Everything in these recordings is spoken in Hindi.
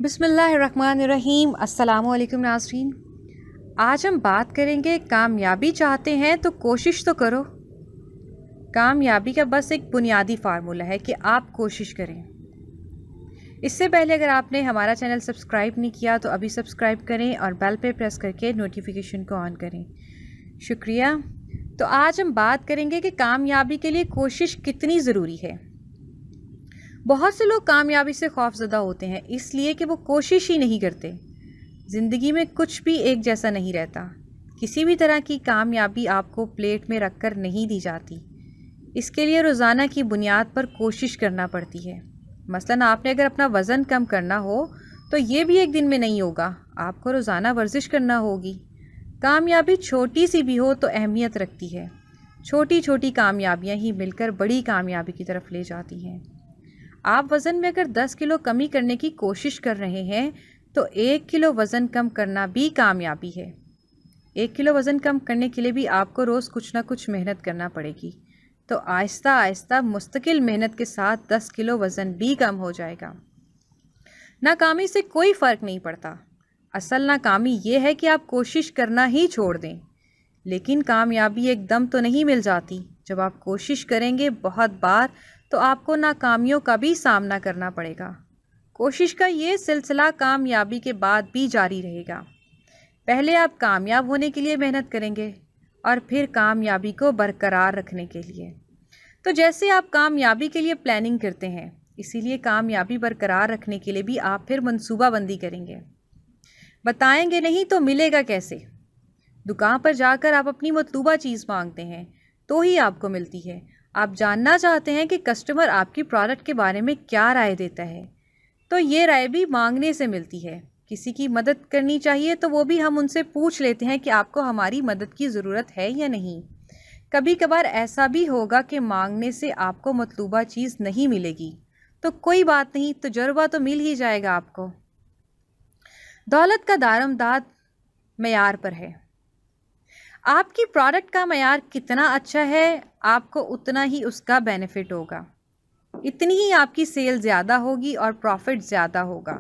बिस्मिल्लाहिर्रहमानिर्रहीम। अस्सलामुअलैकुम नाज़रीन। आज हम बात करेंगे कामयाबी चाहते हैं तो कोशिश तो करो। कामयाबी का बस एक बुनियादी फार्मूला है कि आप कोशिश करें। इससे पहले अगर आपने हमारा चैनल सब्सक्राइब नहीं किया तो अभी सब्सक्राइब करें और बेल पे प्रेस करके नोटिफिकेशन को ऑन करें। शुक्रिया। तो आज हम बात करेंगे कि कामयाबी के लिए कोशिश कितनी ज़रूरी है। बहुत से लोग कामयाबी से खौफज़दा होते हैं इसलिए कि वो कोशिश ही नहीं करते। ज़िंदगी में कुछ भी एक जैसा नहीं रहता। किसी भी तरह की कामयाबी आपको प्लेट में रखकर नहीं दी जाती। इसके लिए रोज़ाना की बुनियाद पर कोशिश करना पड़ती है। मसलन आपने अगर अपना वज़न कम करना हो तो ये भी एक दिन में नहीं होगा, आपको रोज़ाना वर्जिश करना होगी। कामयाबी छोटी सी भी हो तो अहमियत रखती है। छोटी छोटी कामयाबियाँ ही मिलकर बड़ी कामयाबी की तरफ ले जाती हैं। आप वज़न में अगर 10 किलो कमी करने की कोशिश कर रहे हैं तो 1 किलो वज़न कम करना भी कामयाबी है। 1 किलो वज़न कम करने के लिए भी आपको रोज़ कुछ ना कुछ मेहनत करना पड़ेगी। तो आहिस्ता आहिस्ता मुस्तकिल मेहनत के साथ 10 किलो वज़न भी कम हो जाएगा। नाकामी से कोई फ़र्क नहीं पड़ता। असल नाकामी ये है कि आप कोशिश करना ही छोड़ दें। लेकिन कामयाबी एकदम तो नहीं मिल जाती। जब आप कोशिश करेंगे बहुत बार तो आपको नाकामियों का भी सामना करना पड़ेगा। कोशिश का ये सिलसिला कामयाबी के बाद भी जारी रहेगा। पहले आप कामयाब होने के लिए मेहनत करेंगे और फिर कामयाबी को बरकरार रखने के लिए। तो जैसे आप कामयाबी के लिए प्लानिंग करते हैं, इसीलिए कामयाबी बरकरार रखने के लिए भी आप फिर मनसूबाबंदी करेंगे। बताएंगे नहीं तो मिलेगा कैसे? दुकान पर जाकर आप अपनी मतलूबा चीज़ मांगते हैं तो ही आपको मिलती है। आप जानना चाहते हैं कि कस्टमर आपकी प्रोडक्ट के बारे में क्या राय देता है, तो ये राय भी मांगने से मिलती है। किसी की मदद करनी चाहिए तो वो भी हम उनसे पूछ लेते हैं कि आपको हमारी मदद की ज़रूरत है या नहीं। कभी कभार ऐसा भी होगा कि मांगने से आपको मतलूबा चीज़ नहीं मिलेगी, तो कोई बात नहीं, तजुर्बा तो मिल ही जाएगा आपको। दौलत का दारमदाद मयार पर है। आपकी प्रोडक्ट का मयार कितना अच्छा है, आपको उतना ही उसका बेनिफिट होगा। इतनी ही आपकी सेल ज़्यादा होगी और प्रॉफिट ज़्यादा होगा।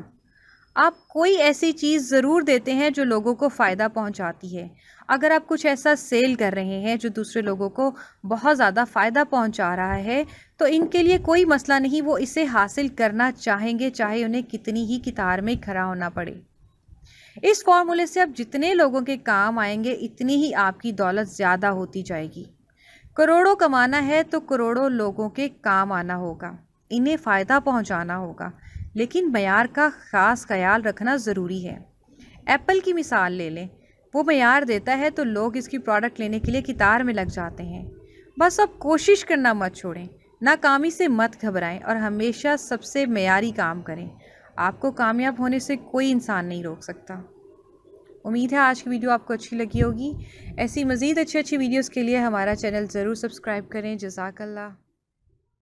आप कोई ऐसी चीज़ ज़रूर देते हैं जो लोगों को फ़ायदा पहुंचाती है। अगर आप कुछ ऐसा सेल कर रहे हैं जो दूसरे लोगों को बहुत ज़्यादा फ़ायदा पहुंचा रहा है तो इनके लिए कोई मसला नहीं, वो इसे हासिल करना चाहेंगे चाहे उन्हें कितनी ही कितार में खड़ा होना पड़े। इस फॉर्मूले से अब जितने लोगों के काम आएंगे इतनी ही आपकी दौलत ज़्यादा होती जाएगी। करोड़ों कमाना है तो करोड़ों लोगों के काम आना होगा, इन्हें फ़ायदा पहुंचाना होगा, लेकिन मयार का ख़ास ख्याल रखना ज़रूरी है। एप्पल की मिसाल ले लें, वो मयार देता है तो लोग इसकी प्रोडक्ट लेने के लिए कतार में लग जाते हैं। बस अब कोशिश करना मत छोड़ें, नाकामी से मत घबराएं और हमेशा सबसे मयारी काम करें। आपको कामयाब होने से कोई इंसान नहीं रोक सकता। उम्मीद है आज की वीडियो आपको अच्छी लगी होगी। ऐसी मज़ीद अच्छी वीडियोस के लिए हमारा चैनल ज़रूर सब्सक्राइब करें। जज़ाकल्लाह।